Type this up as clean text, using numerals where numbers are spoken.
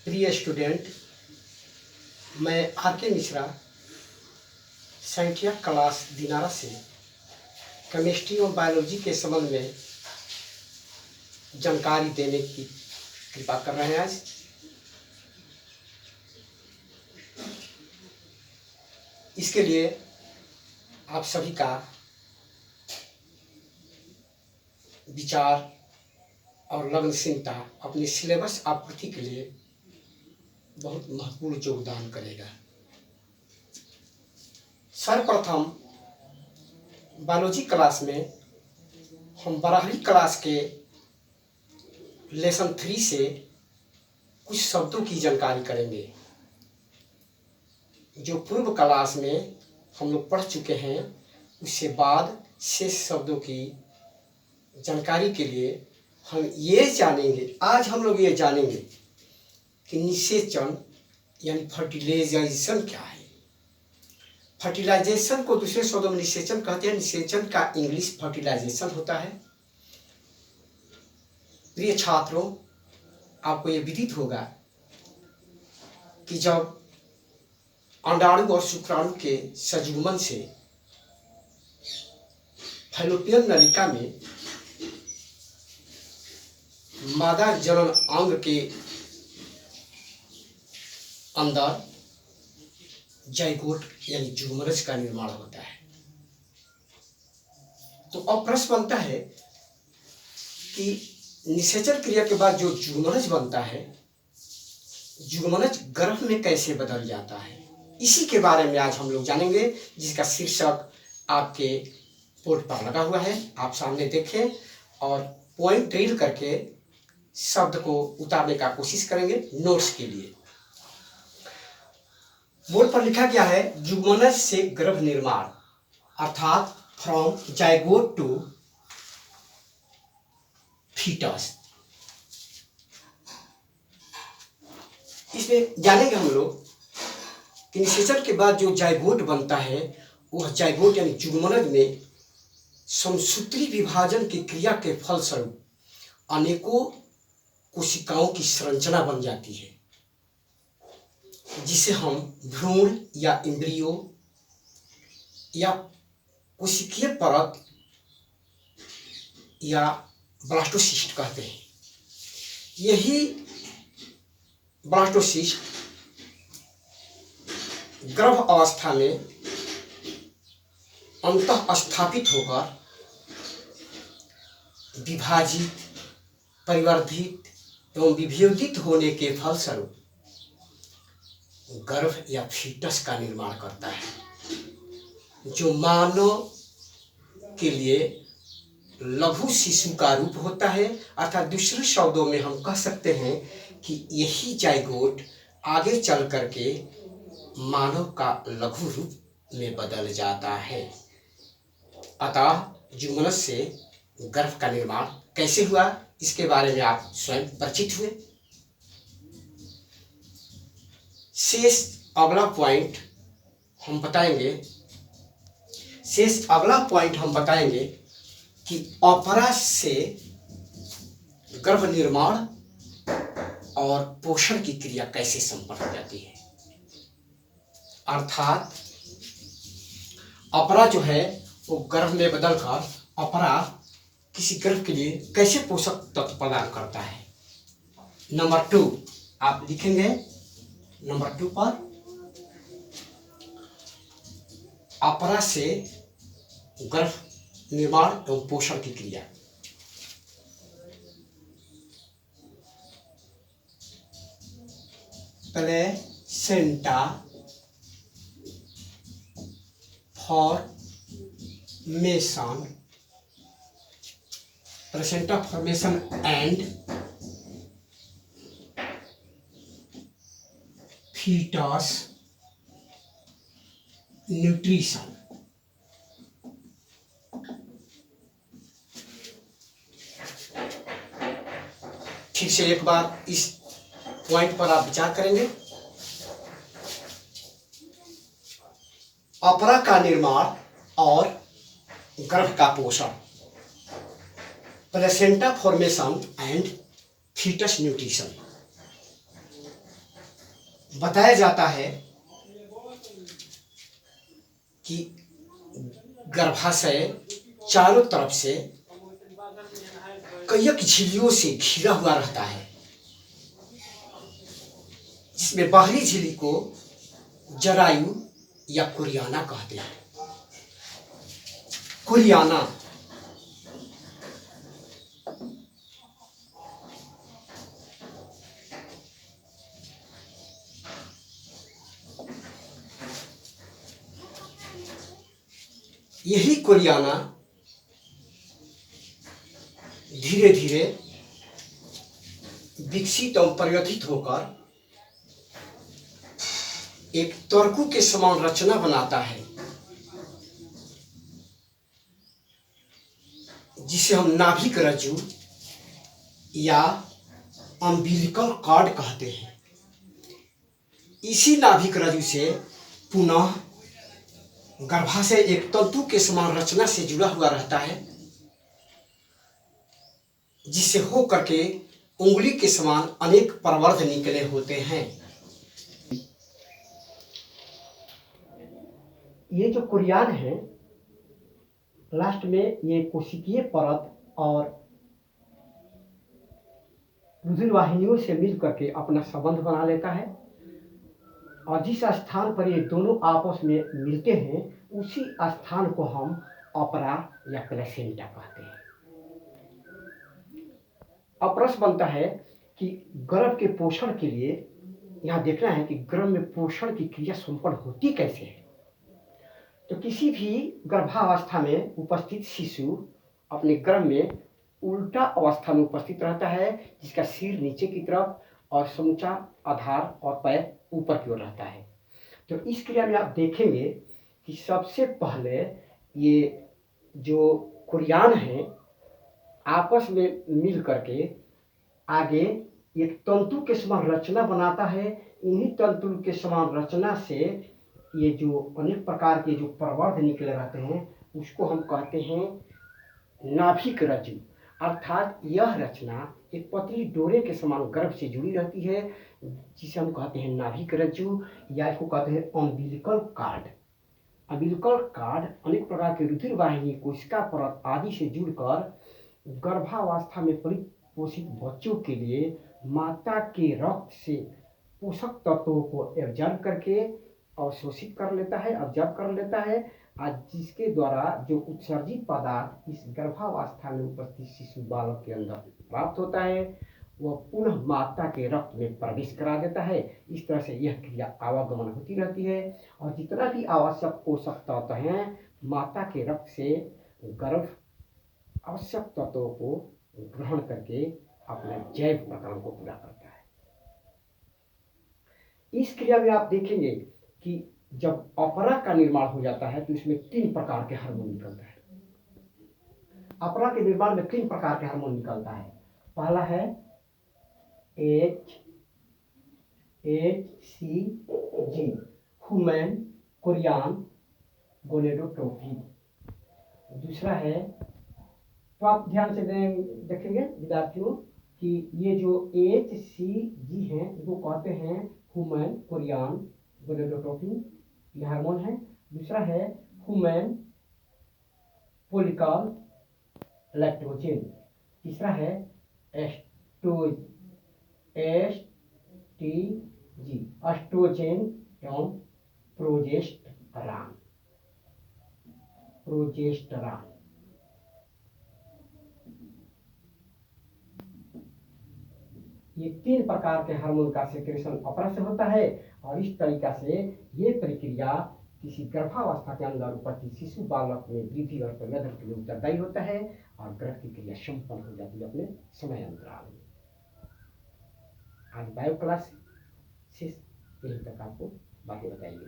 प्रिय स्टूडेंट, मैं आर के मिश्रा संख्या क्लास दिनारा से केमिस्ट्री और बायोलॉजी के संबंध में जानकारी देने की कृपा कर रहे हैं। आज इसके लिए आप सभी का विचार और लगनशीलता अपने सिलेबस आपूर्ति के लिए बहुत महत्वपूर्ण योगदान करेगा। सर्वप्रथम बायोलॉजी क्लास में हम 12वीं क्लास के लेसन 3 से कुछ शब्दों की जानकारी करेंगे जो पूर्व क्लास में हम लोग पढ़ चुके हैं। उसके बाद शेष शब्दों की जानकारी के लिए हम ये जानेंगे, आज हम लोग ये जानेंगे कि निषेचन यानी फर्टिलाइजेशन क्या है। फर्टिलाइजेशन को दूसरे शब्दों में निषेचन कहते हैं। निषेचन का इंग्लिश फर्टिलाइजेशन होता है। प्रिय छात्रों, आपको ये विदित होगा कि जब अंडाणु और शुक्राणु के संयुग्मन से फैलोपियन नलिका में मादा जनन अंग के अंदर जाइगोट यानी जुगमनज का निर्माण होता है। तो अब प्रश्न बनता है कि निषेचन क्रिया के बाद जो जुगमनज बनता है, जुगमनज गर्भ में कैसे बदल जाता है, इसी के बारे में आज हम लोग जानेंगे, जिसका शीर्षक आपके बोर्ड पर लगा हुआ है। आप सामने देखें और पॉइंट रीड करके शब्द को उतारने का कोशिश करेंगे नोट्स के लिए। बोर्ड पर लिखा गया है, जुगमनज से गर्भ निर्माण, अर्थात फ्रॉम जाइगोट टू फीटस। इसमें जानेंगे हम लोग कि निषेचन के बाद जो जाइगोट बनता है, वह जाइगोट यानी जुगमनज में समसूत्री विभाजन की क्रिया के फलस्वरूप अनेकों कोशिकाओं की संरचना बन जाती है, जिसे हम भ्रूण या इंद्रियो या कोशिकीय परत या ब्लास्टोसिस्ट कहते हैं। यही ब्लास्टोसिस्ट गर्भ अवस्था में अंतः स्थापित होकर विभाजित, परिवर्धित एवं विभेदित होने के फलस्वरूप गर्भ या फीटस का निर्माण करता है, जो मानव के लिए लघु शिशु का रूप होता है। अर्थात दूसरे शब्दों में हम कह सकते हैं कि यही जाइगोट आगे चल करके मानव का लघु रूप में बदल जाता है। अतः जुगमनज से गर्भ का निर्माण कैसे हुआ, इसके बारे में आप स्वयं परिचित हुए। शेष अगला पॉइंट हम बताएंगे कि अपरा से गर्भ निर्माण और पोषण की क्रिया कैसे संपन्न हो जाती है। अर्थात अपरा जो है वो गर्भ में बदलकर अपरा किसी गर्भ के लिए कैसे पोषक तत्व प्रदान करता है। नंबर 2 आप लिखेंगे, नंबर 2 पर अपरा से गर्भ निर्माण एवं पोषण की क्रिया। Placenta formation and foetus nutrition. ठीक से एक बार इस पॉइंट पर आप विचार करेंगे। अपरा का निर्माण और गर्भ का पोषण, placenta formation and foetus nutrition. बताया जाता है कि गर्भाशय चारों तरफ से कईक झिल्लियों से घिरा हुआ रहता है, जिसमें बाहरी झिल्ली को जरायु या कुरियाना कहते हैं। कुरियाना यही कुरियाना धीरे धीरे विकसित और परिवर्तित होकर एक तर्कु के समान रचना बनाता है, जिसे हम नाभिक रज्जु या अम्बिलिकल कॉर्ड कहते हैं। इसी नाभिक रज्जु से पुनः गर्भाशय एक तंतु के समान रचना से जुड़ा हुआ रहता है, जिससे हो करके उंगली के समान अनेक प्रवर्ध निकले होते हैं। ये जो कुरियान है, लास्ट में ये कोशिकीय परत और रुधिर वाहिनियों से मिल करके अपना संबंध बना लेता है, और जिस स्थान पर ये दोनों आपस में मिलते हैं उसी स्थान को हम अपरा या प्लेसेंटा कहते हैं। अब प्रश्न बनता है कि गर्भ के पोषण के लिए यहाँ देखना है कि गर्भ में पोषण की क्रिया संपन्न होती कैसे है। तो किसी भी गर्भावस्था में उपस्थित शिशु अपने गर्भ में उल्टा अवस्था में उपस्थित रहता है, जिसका सिर नीचे की तरफ और समूचा आधार और पैर ऊपर की ओर रहता है। तो इस क्रिया में आप देखेंगे कि सबसे पहले ये जो कुरियान है आपस में मिल करके आगे एक तंतु के समान रचना बनाता है। इन्हीं तंतु के समान रचना से ये जो अनेक प्रकार के जो प्रवर्ध निकले रहते हैं उसको हम कहते हैं नाभिक रज्जु। अर्थात यह रचना एक पतली डोरे के समान गर्भ से जुड़ी रहती है, जिसे हम कहते हैं नाभिक रज्जु, या इसको कहते हैं अम्बिलिकल कॉर्ड। अम्बिलिकल कॉर्ड अनेक प्रकार के रुधिर वाहिनी, कोशिका परत आदि से जुड़कर गर्भावस्था में परिपोषित बच्चों के लिए माता के रक्त से पोषक तत्वों को एब्जॉर्ब करके अवशोषित कर लेता है, ऑब्जर्व कर लेता है, और जिसके द्वारा जो उत्सर्जित पदार्थ इस गर्भावस्था में उपस्थित शिशु बालक के अंदर प्राप्त होता है वह पुनः माता के रक्त में प्रवेश करा देता है। इस तरह से यह क्रिया आवागमन होती रहती है, और जितना भी आवश्यक पोषक तत्व हैं माता के रक्त से गर्भ आवश्यक तत्वों को ग्रहण करके अपना जैव प्रकरण को पूरा करता है। इस क्रिया में आप देखेंगे कि जब अपरा का निर्माण हो जाता है तो इसमें 3 प्रकार के हार्मोन निकलता है। अपरा के निर्माण में 3 प्रकार के हार्मोन निकलता है। पहला है HCG ह्यूमन कोरियान गोनेडोट्रोपिन। दूसरा है, तो आप ध्यान से देखेंगे विद्यार्थियों कि ये जो HCG हैं वो कहते हैं ह्यूमन कोरियान गोनेडोट्रोपिन, ये हार्मोन है। दूसरा है ह्यूमन फोलिकल लैक्टोजेन। तीसरा है STG एस्ट्रोजेन एवं प्रोजेस्टेरॉन। ये 3 प्रकार के हार्मोन का सेक्रेशन अपरा से होता है, और इस तरीका से ये प्रक्रिया किसी गर्भावस्था के अंदर उपस्थित शिशु बालक में वृद्धि और प्रवर्धन के लिए उत्तरदायी होता है, और गर्भ की क्रिया संपन्न हो जाती है अपने समय अंतराल में। आज बायो क्लास से यही तक आपको बातें बताइए।